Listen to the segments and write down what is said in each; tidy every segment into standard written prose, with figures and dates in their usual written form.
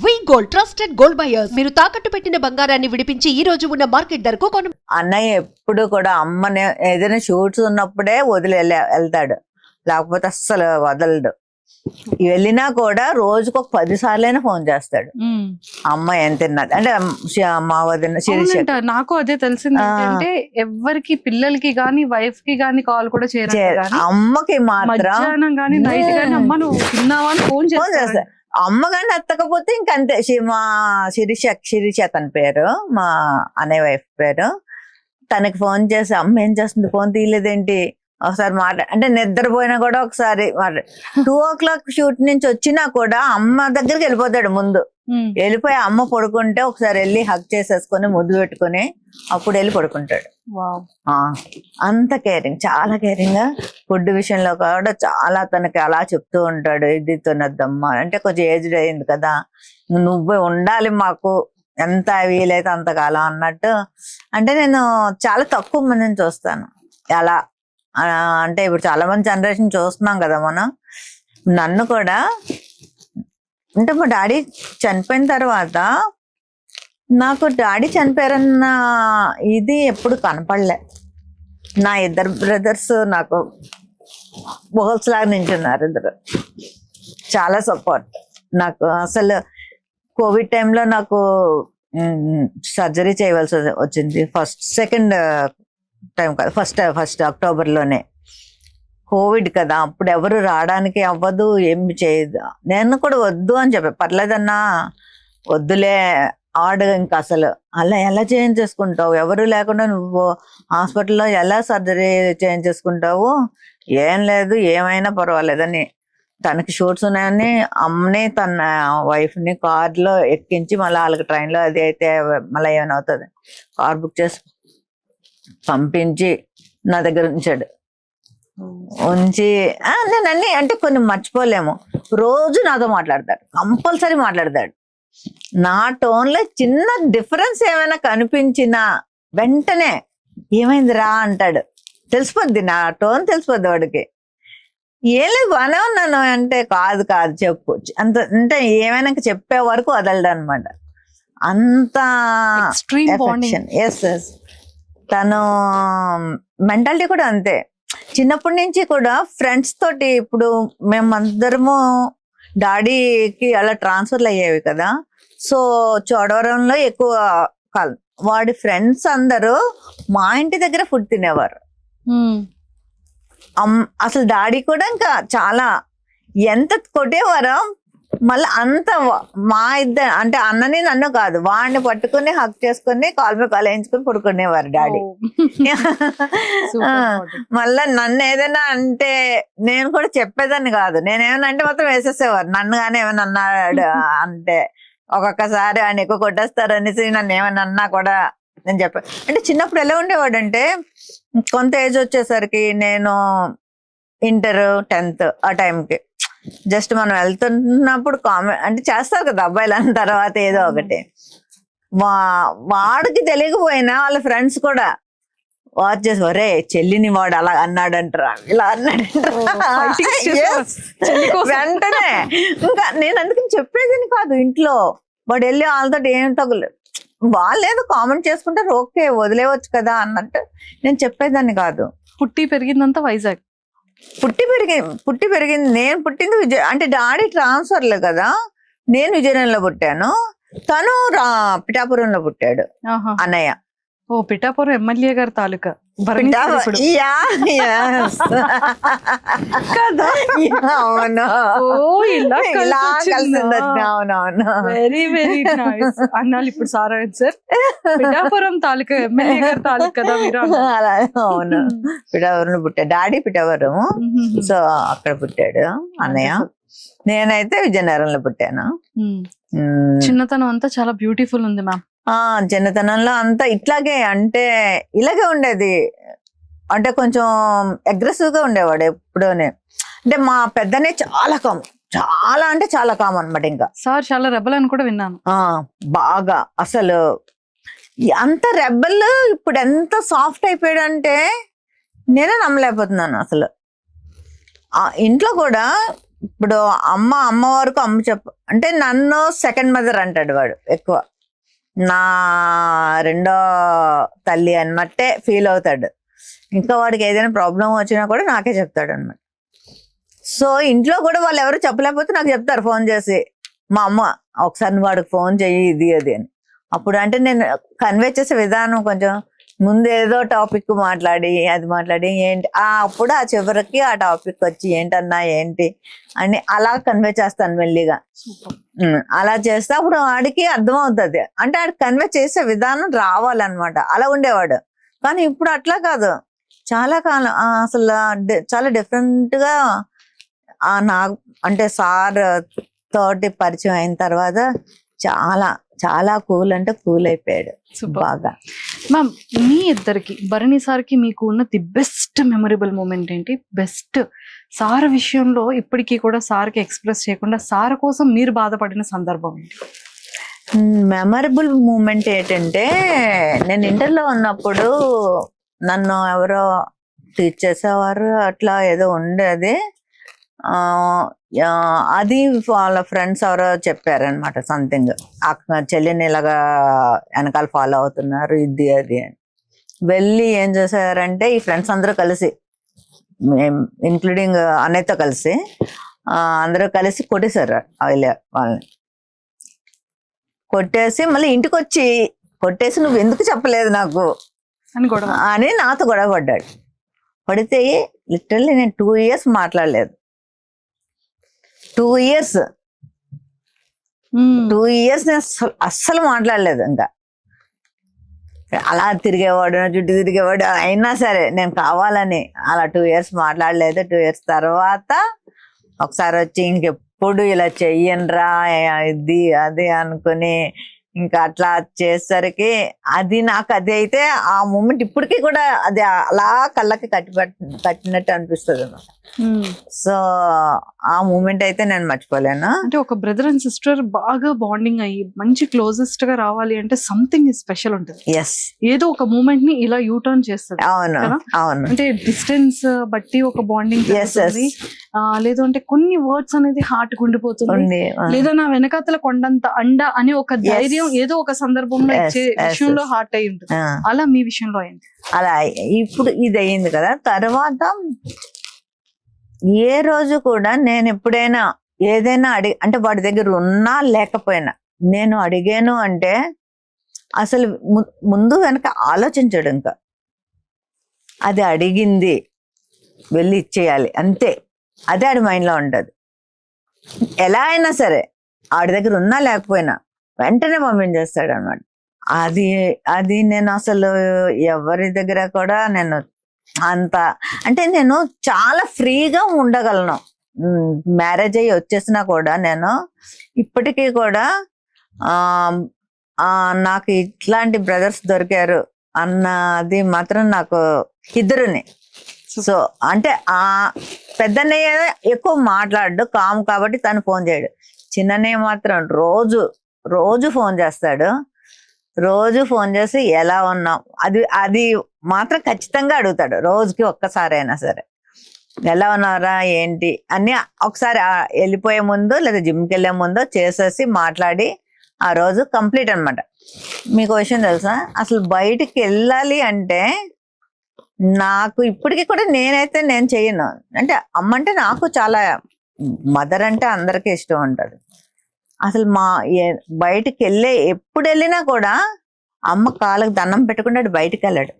వి gold trusted gold buyers మీరు తాకట్టు పెట్టిన బంగారాన్ని విడిపించి ఈ రోజు ఉన్న మార్కెట్ ధరకు అన్నయ్య ఎప్పుడు కూడా అమ్మని ఏదైనా షూట్స్ ఉన్నప్పుడే వదిలి వెళ్తాడు, లేకపోతే అస్సలు వదలడు. వెళ్ళినా కూడా రోజుకు ఒక 10 సార్లైనా ఫోన్ చేస్తాడు, అమ్మ ఏం తిన్నది అంటే మా వదిన శిరీష. నాకు అదే తెలిసింది అంటే ఎవరికి పిల్లలకి గానీ వైఫ్ కి గానీ కాల్ కూడా చేయరు, అమ్మకి మాత్రం మధ్యాహ్నం గానీ నైట్ గానీ అమ్మ నువ్వు తిన్నావా అని ఫోన్ చేస్తా. అమ్మ కానీ ఎత్తకపోతే ఇంకంతే. మా శిరీష తన పేరు, మా అన్నయ్య వైఫ్ పేరు. తనకి ఫోన్ చేసి అమ్మ ఏం చేస్తుంది, ఫోన్ తీయలేదేంటి, ఒకసారి అంటే నిద్రపోయినా కూడా ఒకసారి 2 o'clock షూట్ నుంచి వచ్చినా కూడా అమ్మ దగ్గరికి వెళ్ళిపోతాడు. ముందు వెళ్ళిపోయి అమ్మ పడుకుంటే ఒకసారి వెళ్ళి హగ్ చేసేసుకొని ముద్దు పెట్టుకుని అప్పుడు వెళ్ళి పడుకుంటాడు. అంత కేరింగ్, చాలా కేరింగ్ గా. ఫుడ్ విషయంలో కూడా చాలా తనకి అలా చెప్తూ ఉంటాడు, ఇది తినొద్దమ్మా అంటే కొంచెం ఏజ్డ్ అయింది కదా, నువ్వే ఉండాలి మాకు ఎంత వీలైతే అంతకాలం అన్నట్టు. అంటే నేను చాలా తక్కువ మందిని చూస్తాను అలా. అంటే ఇప్పుడు చాలా మంది జనరేషన్ చూస్తున్నాం కదా మనం. నన్ను కూడా అంటే మా డాడీ చనిపోయిన తర్వాత నాకు డాడీ చనిపోయారన్న ఇది ఎప్పుడు కనపడలే. నా 2 బ్రదర్స్ నాకు బోల్స్ లాగా నించున్నారు, 2 చాలా సపోర్ట్ నాకు. అసలు కోవిడ్ టైంలో నాకు సర్జరీ చేయవలసి వచ్చింది. సెకండ్ టైం కాదు, ఫస్ట్ అక్టోబర్లోనే. కోవిడ్ కదా, అప్పుడు ఎవరు రావడానికి అవ్వదు, ఏమి చేయదు. నేను కూడా వద్దు అని చెప్పా, పర్లేదన్నా వద్దులే ఆడు. ఇంకా అసలు అలా ఎలా చేయించేసుకుంటావు, ఎవరు లేకుండా నువ్వు హాస్పిటల్లో ఎలా సర్జరీ చేయించేసుకుంటావు, ఏం లేదు ఏమైనా పర్వాలేదని. తనకి షూట్స్ ఉన్నాయని అమ్మని తన వైఫ్ని కార్లో ఎక్కించి మళ్ళీ వాళ్ళకి ట్రైన్లో అది అయితే మళ్ళీ ఏమైనా అవుతుంది కార్ బుక్ చేసి పంపించి నా దగ్గర ఉంచాడు. ఉంచి నేను అన్ని అంటే కొన్ని మర్చిపోలేము. రోజు నాతో మాట్లాడతాడు, కంపల్సరీ మాట్లాడతాడు. నా టోన్లో చిన్న డిఫరెన్స్ ఏమైనా కనిపించినా వెంటనే ఏమైంది రా అంటాడు. తెలిసిపోద్ది, నా టోన్ తెలిసిపోద్ది వాడికి. ఏం లేదు బాగానే ఉన్నాను అంటే కాదు చెప్పు అంత అంటే ఏమైనా చెప్పే వరకు వదలడు అనమాట. అంత ఎస్ తను మెంటాలిటీ కూడా అంతే. చిన్నప్పటి నుంచి కూడా ఫ్రెండ్స్ తోటి, ఇప్పుడు మేమందరము డాడీకి అలా ట్రాన్స్ఫర్లు అయ్యేవి కదా, సో చోడవరంలో ఎక్కువ కాలం. వాడి ఫ్రెండ్స్ అందరూ మా ఇంటి దగ్గర ఫుడ్ తినేవారు. అసలు డాడీ కూడా ఇంకా చాలా ఎంత కొట్టేవారో, మళ్ళీ అంత మా ఇద్దరు అంటే అన్నని నన్ను కాదు వాడిని పట్టుకుని హక్ చేసుకుని కాల్ మీద కాల్ వేయించుకుని పడుకునేవారు డాడీ. మళ్ళా నన్ను ఏదైనా అంటే నేను కూడా చెప్పేదాన్ని కాదు, నేనేమన్నా అంటే మాత్రం వేసేసేవారు. నన్ను కానీ ఏమైనా అన్నాడు అంటే ఒక్కొక్కసారి ఆయన ఎక్కువ కొట్టేస్తారు అనేసి నన్ను ఏమైనా అన్నా కూడా నేను చెప్పాను. అంటే చిన్నప్పుడు ఎలా ఉండేవాడు అంటే, కొంత ఏజ్ వచ్చేసరికి నేను ఇంటర్ 10th ఆ టైంకి జస్ట్ మనం వెళ్తున్నప్పుడు కామెంట్ అంటే చేస్తారు కదా అబ్బాయిలు అన్న తర్వాత ఏదో ఒకటి. వాడికి తెలియకపోయినా వాళ్ళ ఫ్రెండ్స్ కూడా వాచ్ చేసి ఒరే చెల్లిని వాడు అలా అన్నాడంటారా ఇలా అన్నాడంటారా వెంటనే. ఇంకా నేను అందుకని చెప్పేదని కాదు, ఇంట్లో వాడు వెళ్ళి వాళ్ళతో ఏం తగులేదు, వాళ్ళు ఏదో కామెంట్ చేసుకుంటారు ఓకే వదిలేవచ్చు కదా అన్నట్టు నేను చెప్పేదాన్ని కాదు. పుట్టి పెరిగిందంతా వైజాగ్. పుట్టి పెరిగింది నేను పుట్టింది అంటే డాడీ ట్రాన్స్ఫర్లు కదా, నేను విజయనగరంలో పుట్టాను, తను పిఠాపురంలో పుట్టాడు అన్నయ్య. ఓ పిఠాపురం ఎమ్మెల్యే గారి తాలూకా. వెరీ వెరీ నైస్ అన్నాళ్ళు. ఇప్పుడు సార్ సార్ పిఠాపురం తాలూకా ఎమ్మెల్యే గారి తాలూకా కదా మీరు? అవును, పిఠాపురంలో పుట్టాడు డాడీ, పిఠాపురం. సో అక్కడ పుట్టాడు అన్నయ్య. నేనైతే విజయనగరంలో పుట్టాను. చిన్నతనం అంతా చాలా బ్యూటిఫుల్ ఉంది మ్యామ్. చిన్నతనంలో అంతా ఇట్లాగే అంటే ఇలాగే ఉండేది. అంటే కొంచెం అగ్రెసివ్ గా ఉండేవాడు ఎప్పుడూనే. అంటే మా పెద్దనే చాలా కామన్, చాలా అంటే చాలా కామన్ అనమాట. ఇంకా సార్ చాలా రెబల్ అని కూడా విన్నాను. బాగా అసలు అంత రెబల్ ఇప్పుడు ఎంత సాఫ్ట్ అయిపోయాడు అంటే నేనే నమ్మలేకపోతున్నాను అసలు. ఇంట్లో కూడా ఇప్పుడు అమ్మ వరకు అమ్మ అంటే నన్ను సెకండ్ మదర్ అంటాడు వాడు ఎక్కువ, నా రెండో తల్లి అన్నట్టే ఫీల్ అవుతాడు. ఇంకా వాడికి ఏదైనా ప్రాబ్లం వచ్చినా కూడా నాకే చెప్తాడు అనమాట. సో ఇంట్లో కూడా వాళ్ళు ఎవరు చెప్పలేకపోతే నాకు చెప్తారు ఫోన్ చేసి, మా అమ్మ ఒకసారి నువ్వు వాడికి ఫోన్ చెయ్యి ఇది అది అని. అప్పుడు అంటే నేను కన్వే చేసే విధానం కొంచెం ముందు ఏదో టాపిక్ మాట్లాడి ఏంటి అప్పుడు ఆ చివరికి ఆ టాపిక్ వచ్చి ఏంటన్నా ఏంటి అని అలా కన్వే చేస్తాను మెల్లిగా. అలా చేస్తే అప్పుడు వాడికి అర్థమవుతుంది. అంటే ఆడికి కన్వే చేసే విధానం రావాలన్నమాట. అలా ఉండేవాడు. కానీ ఇప్పుడు అట్లా కాదు. చాలా కాలం అసలు చాలా డిఫరెంట్ గా నాకు అంటే సార్ తోటి పరిచయం అయిన తర్వాత చాలా చాలా కూల్ అంటే కూల్ అయిపోయాడు బాగా. మ్యామ్, మీ ఇద్దరికి భరణి సార్కి మీకు ఉన్న ది బెస్ట్ మెమొరబుల్ మూమెంట్ ఏంటి? బెస్ట్ సార్ విషయంలో ఇప్పటికీ కూడా సార్కి ఎక్స్ప్రెస్ చేయకుండా సార్ కోసం మీరు బాధపడిన సందర్భం ఏంటి? మెమరబుల్ మూమెంట్ ఏంటంటే, నేను ఇంటర్లో ఉన్నప్పుడు నన్ను ఎవరో టీచ్ చేసేవారు, అట్లా ఏదో ఉండేది. అది వాళ్ళ ఫ్రెండ్స్ ఎవరో చెప్పారనమాట సంథింగ్, చెల్లిని ఇలాగా వెనకాల ఫాలో అవుతున్నారు ఇది అది అని. వెళ్ళి ఏం చేశారంటే ఈ ఫ్రెండ్స్ అందరూ కలిసి, ఇంక్లూడింగ్ అన్నయ్యతో కలిసి అందరూ కలిసి కొట్టేశారు వాళ్ళని. కొట్టేసి మళ్ళీ ఇంటికి వచ్చి కొట్టేసి నువ్వు ఎందుకు చెప్పలేదు నాకు అని నాతో గొడవ పడ్డాడు. పడితే లిటరల్లీ నేను 2 years మాట్లాడలేదు. 2 years నేను అస్సలు మాట్లాడలేదు. ఇంకా అలా తిరిగేవాడు, నా చుట్టూ తిరిగేవాడు. అయినా సరే నేను కావాలని అలా 2 years మాట్లాడలేదు. 2 years తర్వాత ఒకసారి వచ్చి ఇంకెప్పుడు ఇలా చెయ్యనరా ఇది అది అనుకుని ఇంకా అట్లా చేసేసరికి అది నాకు అది అయితే ఆ మూమెంట్ ఇప్పటికీ కూడా అది అలా కళ్ళకి కట్టినట్టు అనిపిస్తుంది అన్నమాట. సో ఆ మూమెంట్ అయితే నేను మర్చిపోలేను. అంటే ఒక బ్రదర్ అండ్ సిస్టర్ బాగా బాండింగ్ అయ్యి మంచి క్లోజెస్ట్ గా రావాలి అంటే సంథింగ్ స్పెషల్ ఉంటుంది. ఎస్, ఏదో ఒక మూమెంట్ ని ఇలా యూటర్న్ చేస్తుంది. అవును అవును. అంటే డిస్టెన్స్ బట్టి ఒక బాండింగ్, లేదు అంటే కొన్ని వర్డ్స్ అనేది హార్ట్ గుండిపోతుంది, లేదా నా వెనకాతల కొండంత అండ అని ఒక ధైర్యం ఏదో ఒక సందర్భంలో ఇచ్చే విషయంలో హార్ట్ అయి ఉంటుంది. అలా మీ విషయంలో అయింది? అలా ఇప్పుడు ఇది అయింది కదా. తర్వాత ఏ రోజు కూడా నేను ఎప్పుడైనా ఏదైనా అంటే వాడి దగ్గర ఉన్నా లేకపోయినా నేను అడిగాను అంటే అసలు ముందు వెనక ఆలోచించడు. ఇంకా అది అడిగింది వెళ్ళి ఇచ్చేయాలి అంతే, అదే ఆడి మైండ్లో ఉంటుంది. ఎలా అయినా సరే ఆడి దగ్గర ఉన్నా లేకపోయినా వెంటనే పంపించేస్తాడు అన్నమాట. అది నేను అసలు ఎవరి దగ్గర కూడా నేను అంత అంటే నేను చాలా ఫ్రీగా ఉండగలను. మ్యారేజ్ అయ్యి వచ్చేసినా కూడా నేను ఇప్పటికీ కూడా నాకు ఇట్లాంటి బ్రదర్స్ దొరికారు అన్నది మాత్రం నాకు ఇద్దరుని. సో అంటే పెద్దన్నయ్య ఎక్కువ మాట్లాడు కామ్ కాబట్టి తను ఫోన్ చేయడు. చిన్నన్నయ్య మాత్రం రోజు ఫోన్ చేస్తాడు. రోజు ఫోన్ చేసి ఎలా ఉన్నాం అది మాత్రం ఖచ్చితంగా అడుగుతాడు. రోజుకి ఒక్కసారి అయినా సరే ఎలా ఉన్నారా ఏంటి అన్ని ఒకసారి వెళ్ళిపోయే ముందు లేదా జిమ్కి వెళ్ళే ముందు చేసేసి మాట్లాడి ఆ రోజు కంప్లీట్ అనమాట. మీకు విషయం తెలుసా, అసలు బయటికి వెళ్ళాలి అంటే నాకు ఇప్పటికీ కూడా నేను చెయ్యను. అంటే అమ్మ అంటే నాకు చాలా, మదర్ అంటే అందరికీ ఇష్టం ఉంటుంది. అసలు బయటికి ఎప్పుడు వెళ్ళినా కూడా అమ్మ కాళ్ళకి దండం పెట్టకుండా బయటికి వెళ్ళాడు.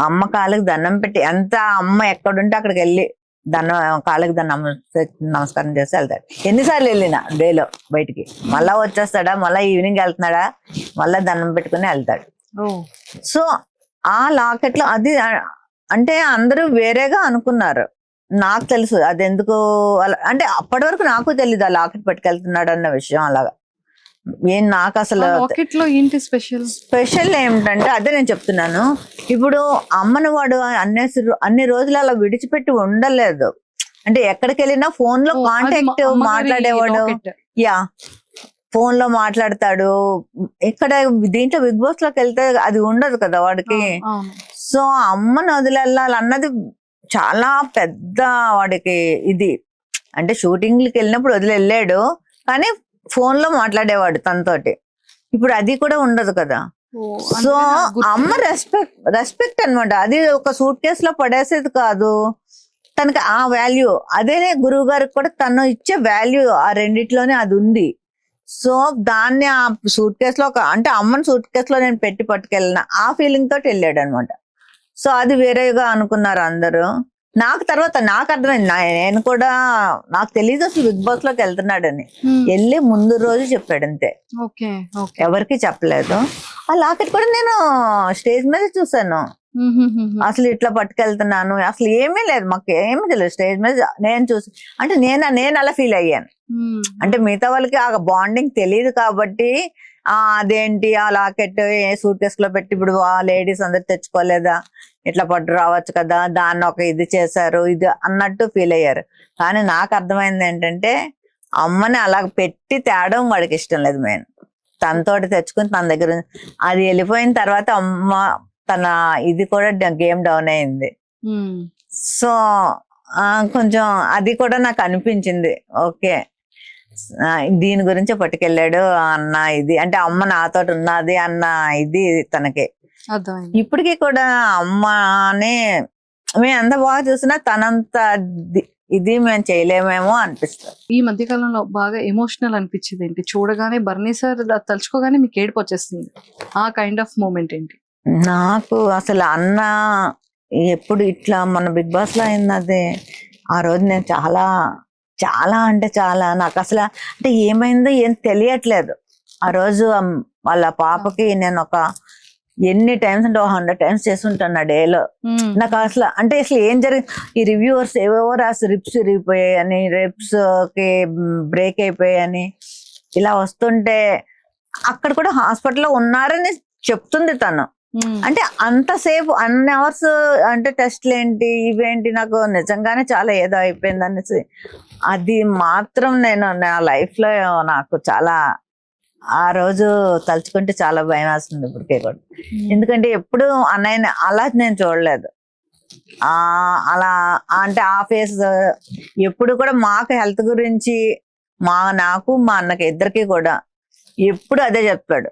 అమ్మ కాళ్ళకి దండం పెట్టి ఎంత అమ్మ ఎక్కడుంటే అక్కడికి వెళ్ళి కాళ్ళకి నమస్కారం చేసి వెళ్తాడు. ఎన్నిసార్లు వెళ్ళినా డేలో బయటికి, మళ్ళా వచ్చేస్తాడా, మళ్ళా ఈవినింగ్ వెళ్తున్నాడా, మళ్ళా దండం పెట్టుకుని వెళ్తాడు. సో ఆ లాకెట్లో అది అంటే అందరూ వేరేగా అనుకున్నారు. నాకు తెలుసు అది ఎందుకు అంటే అప్పటి వరకు నాకు తెలీదు ఆ లాకెట్ పట్టుకెళ్తున్నాడు అన్న విషయం. అలాగా నాకు అసలు స్పెషల్ ఏమిటంటే అదే నేను చెప్తున్నాను. ఇప్పుడు అమ్మను వాడు అన్ని రోజులు అలా విడిచిపెట్టి ఉండలేదు. అంటే ఎక్కడికి వెళ్ళినా ఫోన్ లో కాంటాక్ట్ మాట్లాడేవాడు. ఫోన్ లో మాట్లాడతాడు. ఇక్కడ దీంట్లో బిగ్ బాస్ లోకి వెళ్తే అది ఉండదు కదా వాడికి. సో అమ్మను వదిలేళ్ళాలన్నది చాలా పెద్ద వాడికి ఇది అంటే షూటింగ్లకి వెళ్ళినప్పుడు వదిలి వెళ్ళాడు, కానీ ఫోన్ లో మాట్లాడేవాడు తనతోటి. ఇప్పుడు అది కూడా ఉండదు కదా. సో అమ్మ రెస్పెక్ట్ అన్నమాట. అది ఒక సూట్ కేసు లో పడేసేది కాదు, తనకి ఆ వాల్యూ. అదే గురువు గారికి కూడా తను ఇచ్చే వాల్యూ ఆ రెండిట్లోనే అది ఉంది. సో దాన్ని ఆ సూట్ కేసులో అంటే అమ్మని సూట్ కేసులో నేను పెట్టి పట్టుకెళ్ళిన ఆ ఫీలింగ్ తోటి వెళ్ళాడు అనమాట. సో అది వేరేగా అనుకున్నారు అందరూ. నాకు తర్వాత నాకు అర్థమైంది, నేను కూడా నాకు తెలియదు అసలు బిగ్ బాస్ లోకి వెళ్తున్నాడని. వెళ్ళి ముందు రోజు చెప్పాడు అంతే, ఎవరికి చెప్పలేదు. ఆ లాకెట్ కూడా నేను స్టేజ్ మీద చూసాను. అసలు ఇట్లా పట్టుకెళ్తున్నాను, అసలు ఏమీ లేదు, మాకు ఏమీ తెలియదు. స్టేజ్ మీద నేను చూసి అంటే నేను అలా ఫీల్ అయ్యాను. అంటే మిగతా వాళ్ళకి ఆ బాండింగ్ తెలియదు కాబట్టి అదేంటి ఆ లాకెట్ ఏ సూట్ కేసు లో పెట్టి ఇప్పుడు ఆ లేడీస్ అందరు తెచ్చుకోలేదా, ఇట్లా పట్టు రావచ్చు కదా, దాన్ని ఒక ఇది చేశారు ఇది అన్నట్టు ఫీల్ అయ్యారు. కానీ నాకు అర్థమైంది ఏంటంటే అమ్మని అలా పెట్టి తేడం వాడికి ఇష్టం లేదు. మెయిన్ తనతోటి తెచ్చుకుని తన దగ్గర అది వెళ్ళిపోయిన తర్వాత అమ్మ తన ఇది కూడా గేమ్ డౌన్ అయింది. సో కొంచెం అది కూడా నాకు అనిపించింది, ఓకే దీని గురించి పట్టుకెళ్ళాడు అన్న ఇది, అంటే అమ్మ నాతో ఉన్నది అన్న ఇది తనకి. ఇప్పటికీ కూడా అమ్మనే మేము ఎంత బాగా చూసినా తనంత ఇది మేము చేయలేమేమో అనిపిస్తుంది. ఈ మధ్య కాలంలో బాగా ఎమోషనల్ అనిపించింది ఏంటి? చూడగానే బర్నీ సార్ తలుచుకోగానే మీకు ఏడుపు వచ్చేస్తుంది, ఆ కైండ్ ఆఫ్ మూమెంట్ ఏంటి? నాకు అసలు అన్న ఎప్పుడు ఇట్లా మన బిగ్ బాస్ లో అయింది ఆ రోజు నేను చాలా చాలా అంటే చాలా నాకు అసలు అంటే ఏమైందో ఏం తెలియట్లేదు. ఆ రోజు వాళ్ళ పాపకి నేను ఒక ఎన్ని టైమ్స్ అంటే 100 times చేస్తుంటాను ఆ డేలో. నాకు అసలు అంటే అసలు ఏం జరిగింది, ఈ రివ్యూవర్స్ ఏవేవో రాసి రిప్స్ విరిగిపోయాయని, రిప్స్ కి బ్రేక్ అయిపోయాయని ఇలా వస్తుంటే అక్కడ కూడా హాస్పిటల్లో ఉన్నారని చెప్తుంది తను. అంటే అంతసేపు అన్ని అవర్స్ అంటే టెస్ట్లు ఏంటి ఇవేంటి, నాకు నిజంగానే చాలా ఏదో అయిపోయింది అనేసి అది మాత్రం నేను నా లైఫ్ లో నాకు చాలా ఆ రోజు తలుచుకుంటే చాలా భయం వేస్తుంది ఇప్పటికే కూడా. ఎందుకంటే ఎప్పుడు అన్నయ్యని అలా నేను చూడలేదు. అలా అంటే ఆ ఫేస్ ఎప్పుడు కూడా మాకు హెల్త్ గురించి నాకు మా అన్నకి ఇద్దరికి కూడా ఎప్పుడు అదే చెప్పాడు,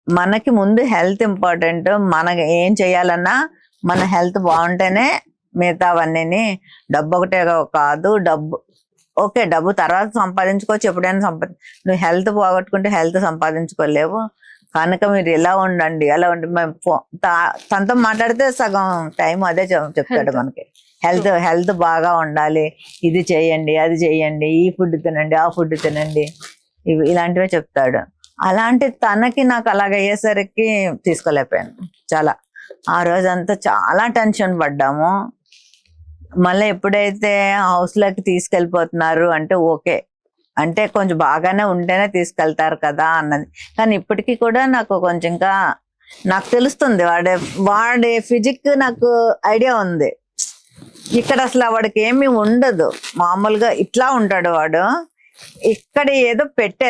మనకి ముందు హెల్త్ ఇంపార్టెంట్, మనకి ఏం చేయాలన్నా మన హెల్త్ బాగుంటేనే మిగతావన్నీ. డబ్బు ఒకటే కాదు, ఓకే డబ్బు తర్వాత సంపాదించుకోవచ్చు, ఎప్పుడైనా నువ్వు హెల్త్ పోగొట్టుకుంటే హెల్త్ సంపాదించుకోలేవు, కనుక మీరు ఎలా ఉండండి అలా ఉండి. మేము తనతో మాట్లాడితే సగం టైం అదే చెప్తాడు మనకి, హెల్త్ బాగా ఉండాలి, ఇది చేయండి అది చేయండి, ఈ ఫుడ్ తినండి ఆ ఫుడ్ తినండి, ఇలాంటివే చెప్తాడు. అలాంటి తనకి నాకు అలాగ అయ్యేసరికి తీసుకోలేకపోయాను. చాలా ఆ రోజంతా చాలా టెన్షన్ పడ్డాము. మళ్ళీ ఎప్పుడైతే హౌస్ లోకి తీసుకెళ్ళిపోతున్నారు అంటే ఓకే, అంటే కొంచెం బాగానే ఉంటేనే తీసుకెళ్తారు కదా అన్నది. కానీ ఇప్పటికీ కూడా నాకు కొంచెం ఇంకా నాకు తెలుస్తుంది వాడి ఫిజిక్ నాకు ఐడియా ఉంది. ఇక్కడ అసలు వాడికి ఏమీ ఉండదు, మామూలుగా ఇట్లా ఉంటాడు వాడు. ఇక్కడ ఏదో పెట్టారు